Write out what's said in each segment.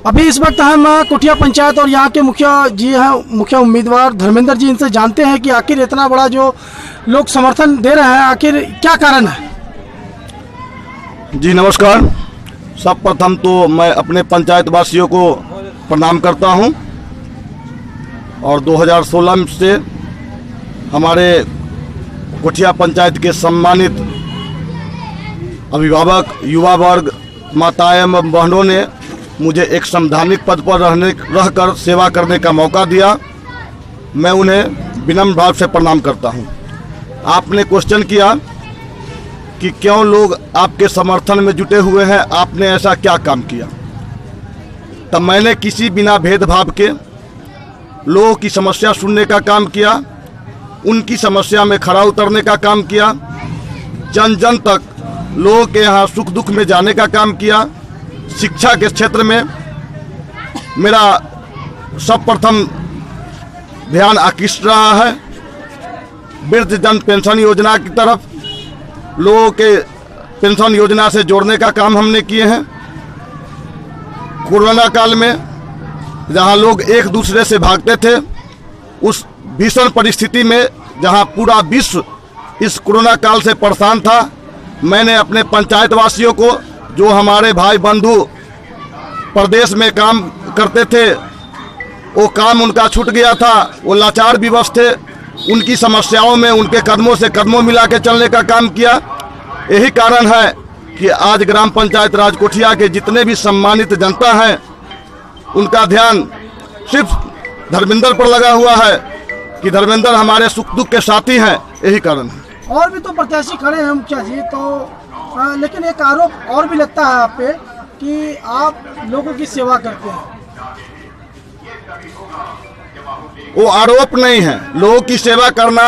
अभी इस वक्त हम कोठिया पंचायत और यहाँ के मुखिया जी हैं, मुखिया उम्मीदवार धर्मेंद्र जी, इनसे जानते हैं कि आखिर इतना बड़ा जो लोग समर्थन दे रहे हैं, आखिर क्या कारण है। जी नमस्कार। सब प्रथम तो मैं अपने पंचायत वासियों को प्रणाम करता हूं और 2016 से हमारे कोठिया पंचायत के सम्मानित अभिभावक, युवा वर्ग, माताएं एवं बहनों ने मुझे एक संवैधानिक पद पर रहकर सेवा करने का मौका दिया। मैं उन्हें विनम्र भाव से प्रणाम करता हूं। आपने क्वेश्चन किया कि क्यों लोग आपके समर्थन में जुटे हुए हैं, आपने ऐसा क्या काम किया। तब मैंने किसी बिना भेदभाव के लोगों की समस्या सुनने का काम किया, उनकी समस्या में खड़ा उतरने का काम किया, जन जन तक लोगों के यहाँ सुख दुख में जाने का काम किया। शिक्षा के क्षेत्र में मेरा सर्वप्रथम ध्यान आकृष्ट रहा है। वृद्ध जन पेंशन योजना की तरफ लोगों के पेंशन योजना से जोड़ने का काम हमने किए हैं। कोरोना काल में जहां लोग एक दूसरे से भागते थे, उस भीषण परिस्थिति में जहां पूरा विश्व इस कोरोना काल से परेशान था, मैंने अपने पंचायत वासियों को, जो हमारे भाई बंधु प्रदेश में काम करते थे, वो काम उनका छूट गया था, वो लाचार विवश थे, उनकी समस्याओं में उनके कदमों से कदमों मिला के चलने का काम किया। यही कारण है कि आज ग्राम पंचायत राज कोठिया के जितने भी सम्मानित जनता हैं, उनका ध्यान सिर्फ धर्मेंद्र पर लगा हुआ है कि धर्मेंद्र हमारे सुख दुख के साथी हैं। यही कारण है। और भी तो प्रत्याशी खड़े हैं मुखिया जी, तो लेकिन एक आरोप और भी लगता है आप पे कि आप लोगों की सेवा करते हैं। वो आरोप नहीं है, लोगों की सेवा करना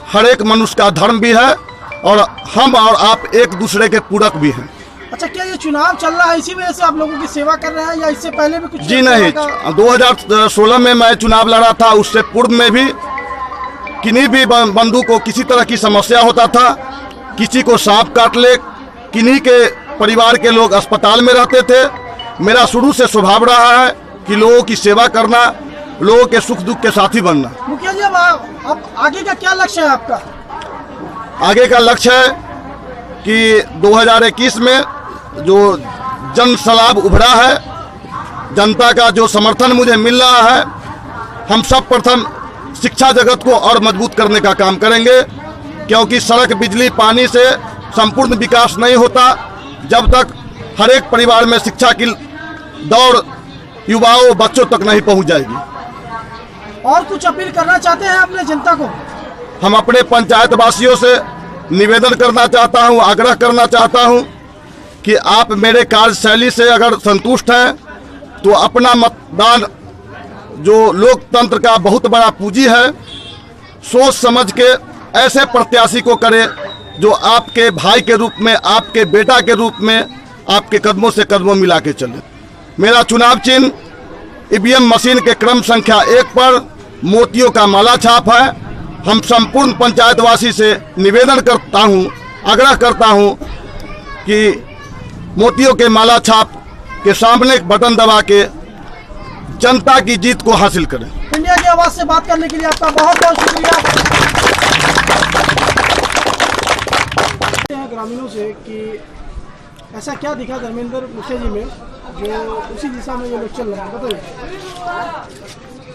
हर एक मनुष्य का धर्म भी है और हम और आप एक दूसरे के पूरक भी हैं। अच्छा, क्या ये चुनाव चल रहा है इसी वजह से आप लोगों की सेवा कर रहे हैं या इससे पहले भी कुछ? जी नहीं, 2016 में मैं चुनाव लड़ा था, उससे पूर्व में भी किन्हीं भी बंधु को किसी तरह की समस्या होता था, किसी को सांप काट ले, किन्हीं के परिवार के लोग अस्पताल में रहते थे, मेरा शुरू से स्वभाव रहा है कि लोगों की सेवा करना, लोगों के सुख दुख के साथी बनना। मुखिया जी, अब आगे का क्या लक्ष्य है आपका? आगे का लक्ष्य है कि 2021 में जो जन सलाब उभरा है, जनता का जो समर्थन मुझे मिल रहा है, हम सब प्रथम शिक्षा जगत को और मजबूत करने का काम करेंगे, क्योंकि सड़क, बिजली, पानी से संपूर्ण विकास नहीं होता जब तक हर एक परिवार में शिक्षा की दौड़ युवाओं, बच्चों तक नहीं पहुंच जाएगी। और कुछ अपील करना चाहते हैं अपने जनता को? हम अपने पंचायत वासियों से निवेदन करना चाहता हूं, आग्रह करना चाहता हूं कि आप मेरे कार्यशैली से अगर संतुष्ट हैं तो अपना मतदान, जो लोकतंत्र का बहुत बड़ा पूंजी है, सोच समझ के ऐसे प्रत्याशी को करें जो आपके भाई के रूप में, आपके बेटा के रूप में आपके कदमों से कदमों मिला के चले। मेरा चुनाव चिन्ह ईवीएम मशीन के क्रम संख्या 1 पर मोतियों का माला छाप है। हम संपूर्ण पंचायतवासी से निवेदन करता हूं, आग्रह करता हूं कि मोतियों के माला छाप के सामने एक बटन दबा के जनता की जीत को हासिल करें। इंडिया की आवाज से बात करने के लिए आपका बहुत बहुत शुक्रिया। ग्रामीणों से कि ऐसा क्या दिखा धर्मेंद्र मुखिया जी में जो उसी दिशा में ये लोग चल रहे हैं, बताइए।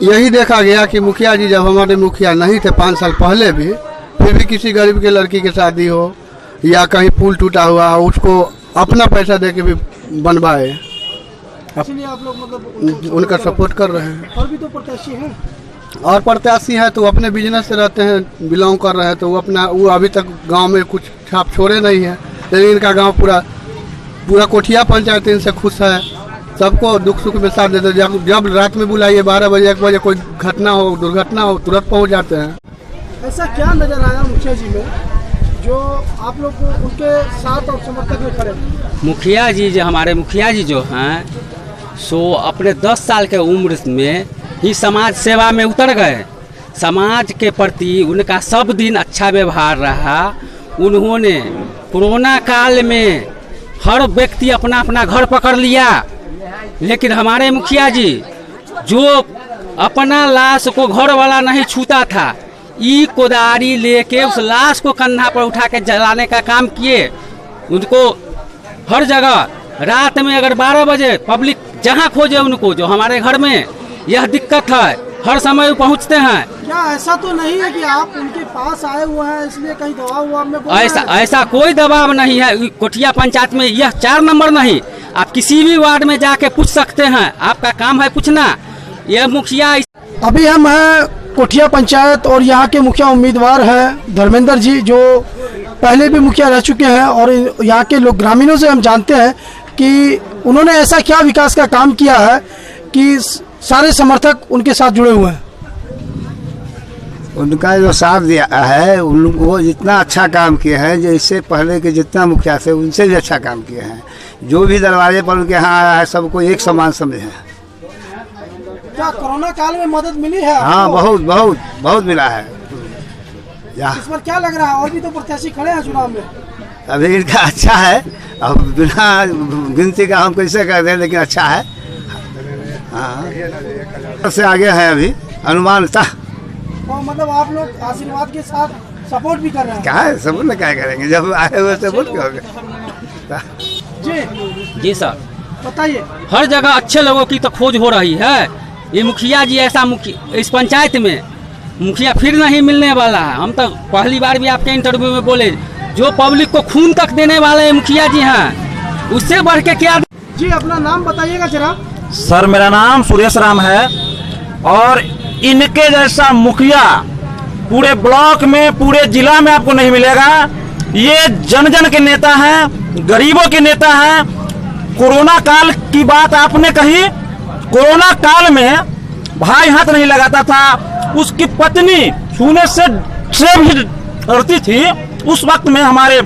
यही देखा गया कि मुखिया जी जब हमारे मुखिया नहीं थे 5 साल पहले भी, फिर भी किसी गरीब के लड़की की शादी हो या कहीं पुल टूटा हुआ, उसको अपना पैसा दे के भी बनवाए। इसलिए आप लोग मतलब उनका सपोर्ट कर रहे हैं। और भी तो प्रत्याशी हैं, और प्रत्याशी है तो अपने बिजनेस से रहते हैं, बिलोंग कर रहे हैं, तो वो अभी तक गांव में कुछ छाप छोड़े नहीं है। लेकिन इनका गांव पूरा कोठिया पंचायत इनसे खुश है, सबको दुख सुख में साथ देते। जब रात में बुलाइए 12 बजे 1 बजे कोई घटना हो, दुर्घटना हो, तुरंत पहुंच जाते हैं। ऐसा क्या नजर आया मुखिया जी में जो आप लोग उनके साथ और समर्थक में खड़े? मुखिया जी जो हमारे मुखिया जी जो हैं, सो अपने 10 साल के उम्र में ही समाज सेवा में उतर गए। समाज के प्रति उनका सब दिन अच्छा व्यवहार रहा। उन्होंने कोरोना काल में हर व्यक्ति अपना अपना घर पकड़ लिया लेकिन हमारे मुखिया जी जो अपना लाश को घर वाला नहीं छूता था, ई कोदारी लेके उस लाश को कंधा पर उठा के जलाने का काम किए। उनको हर जगह रात में अगर 12 बजे पब्लिक जहाँ खोजे उनको, जो हमारे घर में यह दिक्कत है, हर समय पहुँचते हैं। क्या ऐसा तो नहीं है कि आप उनके पास आए हुए हैं इसलिए कहीं दबाव हुआ में ऐसा कोई दबाव नहीं है। कोठिया पंचायत में यह 4 नंबर नहीं, आप किसी भी वार्ड में जाके पूछ सकते हैं, आपका काम है पूछना। यह मुखिया अभी हम हैं कोठिया पंचायत और यहाँ के मुखिया उम्मीदवार हैं धर्मेंद्र जी, जो पहले भी मुखिया रह चुके हैं। और यहाँ के लोग ग्रामीणों से हम जानते हैं कि उन्होंने ऐसा क्या विकास का काम किया है कि सारे समर्थक उनके साथ जुड़े हुए हैं। उनका जो साथ दिया है, उन वो जितना अच्छा काम किए हैं, जो इससे पहले के जितना मुखिया थे उनसे भी अच्छा काम किए हैं। जो भी दरवाजे पर उनके यहाँ आया है सबको एक समान समझे हैं। क्या कोरोना काल में मदद मिली है? हाँ, बहुत बहुत बहुत मिला है। इस पर क्या लग रहा है? और भी तो प्रत्याशी खड़े हैं चुनाव में। अभी इनका अच्छा है, अब बिना गिनती का हम कैसे कर दें, लेकिन अच्छा है। हाँ, से आगे है अभी अनुमान था। तो मतलब आप लोग आशीर्वाद के साथ सपोर्ट भी कर रहे हैं? क्या है, सब लोग क्या करेंगे जब आए हुए सपोर्ट करोगे। जी सर बताइए। हर जगह अच्छे लोगों की तो खोज हो रही है। ये मुखिया जी ऐसा इस पंचायत में मुखिया फिर नहीं मिलने वाला है। हम तो पहली बार भी आपके इंटरव्यू में बोले, जो पब्लिक को खून तक देने वाले मुखिया जी हैं, उससे बढ़ के क्या। जी अपना नाम बताइएगा जरा। सर मेरा नाम सुरेश राम है और इनके जैसा मुखिया पूरे ब्लॉक में, पूरे जिला में आपको नहीं मिलेगा। ये जन जन के नेता हैं, गरीबों के नेता हैं। कोरोना काल की बात आपने कही, कोरोना काल में भाई हाथ नहीं लगाता था, उसकी पत्नी छूने से भी डरती थी। उस वक्त में हमारे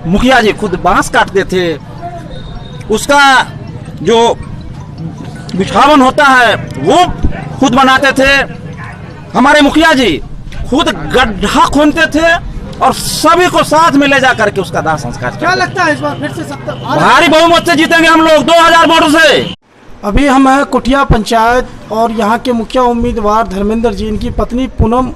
मुखिया जी खुद बांस काटते थे, उसका जो बिछावन होता है वो खुद बनाते थे। हमारे मुखिया जी खुद गड्ढा खोदते थे और सभी को साथ में ले जा करके उसका दाह संस्कार। क्या लगता है इस बार फिर से सत्ता भारी बहुमत से जीतेंगे हम लोग 2000 वोटों से। अभी हम हैं कोठिया पंचायत और यहाँ के मुखिया उम्मीदवार धर्मेंद्र जी, इनकी पत्नी पूनम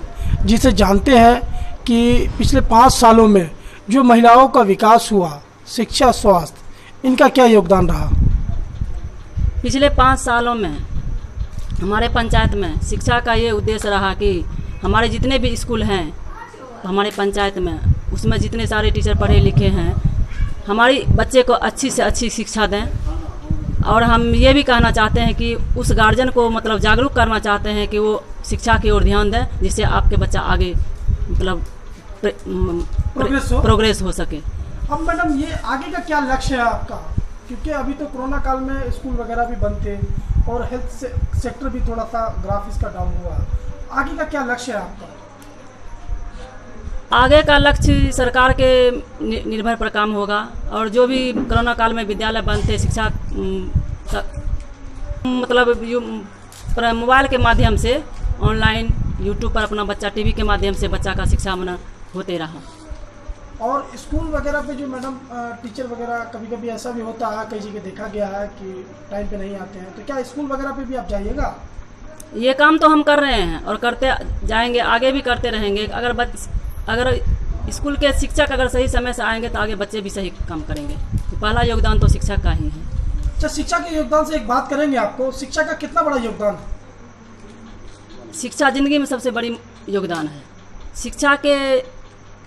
जी से जानते हैं कि पिछले 5 सालों में जो महिलाओं का विकास हुआ, शिक्षा, स्वास्थ्य, इनका क्या योगदान रहा। पिछले 5 सालों में हमारे पंचायत में शिक्षा का ये उद्देश्य रहा कि हमारे जितने भी स्कूल हैं हमारे पंचायत में, उसमें जितने सारे टीचर पढ़े लिखे हैं, हमारी बच्चे को अच्छी से अच्छी शिक्षा दें। और हम ये भी कहना चाहते हैं कि उस गार्जियन को मतलब जागरूक करना चाहते हैं कि वो शिक्षा की ओर ध्यान दें, जिससे आपके बच्चा आगे मतलब प्रोग्रेस हो सके। अब मैडम ये आगे का क्या लक्ष्य है आपका? क्योंकि अभी तो कोरोना काल में स्कूल वगैरह भी बंद थे और हेल्थ सेक्टर भी थोड़ा सा ग्राफ इसका डाउन हुआ। आगे का क्या लक्ष्य है आपका? आगे का लक्ष्य सरकार के निर्भर पर काम होगा। और जो भी कोरोना काल में विद्यालय बंद थे, शिक्षा मतलब मोबाइल के माध्यम से ऑनलाइन यूट्यूब पर अपना बच्चा, टीवी के माध्यम से बच्चा का शिक्षा मना होते रहा। और स्कूल वगैरह पे जो मैडम टीचर वगैरह कभी कभी ऐसा भी होता है, कई जगह देखा गया है कि टाइम पे नहीं आते हैं, तो क्या स्कूल वगैरह पे भी आप जाइएगा? ये काम तो हम कर रहे हैं और करते जाएंगे, आगे भी करते रहेंगे। अगर स्कूल के शिक्षक अगर सही समय से आएंगे तो आगे बच्चे भी सही काम करेंगे। तो पहला योगदान तो शिक्षक का ही है। अच्छा, शिक्षा के योगदान से एक बात करेंगे आपको, शिक्षा का कितना बड़ा योगदान है? शिक्षा जिंदगी में सबसे बड़ी योगदान है। शिक्षा के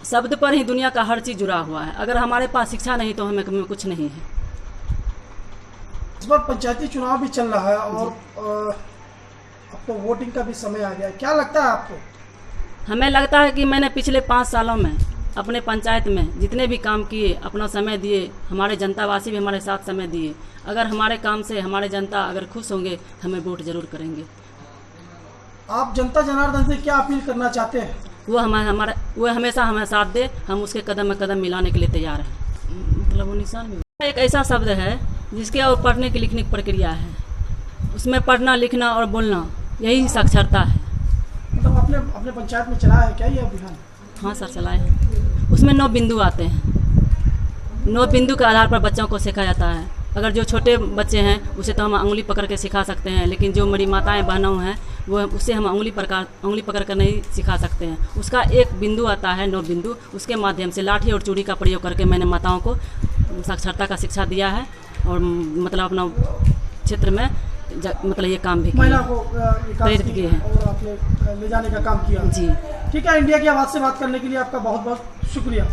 शब्द पर ही दुनिया का हर चीज़ जुड़ा हुआ है। अगर हमारे पास शिक्षा नहीं तो हमें कुछ नहीं है। इस बार पंचायती चुनाव भी चल रहा है और अब तो वोटिंग का भी समय आ गया है, क्या लगता है आपको? हमें लगता है कि मैंने पिछले 5 सालों में अपने पंचायत में जितने भी काम किए, अपना समय दिए, हमारे जनतावासी भी हमारे साथ समय दिए। अगर हमारे काम से हमारे जनता अगर खुश होंगे, हमें वोट जरूर करेंगे। आप जनता जनार्दन से क्या अपील करना चाहते हैं? वो हमेशा हमें साथ दे, हम उसके कदम में कदम मिलाने के लिए तैयार हैं। मतलब वो निशान में एक ऐसा शब्द है जिसके और पढ़ने की लिखने की प्रक्रिया है। उसमें पढ़ना, लिखना और बोलना, यही साक्षरता है। मतलब अपने पंचायत में चला है क्या ये अभियान? हाँ सर, चलाए हैं। उसमें 9 बिंदु आते हैं। 9 बिंदु के आधार पर बच्चों को सिखाया जाता है अगर जो छोटे बच्चे हैं उसे तो हम उंगली पकड़ के सिखा सकते हैं, लेकिन जो मेरी माताएं बहनों हैं वो उसे हम उंगली पकड़ कर नहीं सिखा सकते हैं। उसका एक बिंदु आता है 9 बिंदु, उसके माध्यम से लाठी और चूड़ी का प्रयोग करके मैंने माताओं को साक्षरता का शिक्षा दिया है और मतलब अपना क्षेत्र में मतलब ये काम भी महिला किया, को प्रेरित किए हैं और आपने ले जाने का काम किया। जी। ठीक है, इंडिया की आवाज़ से बात करने के लिए आपका बहुत बहुत शुक्रिया।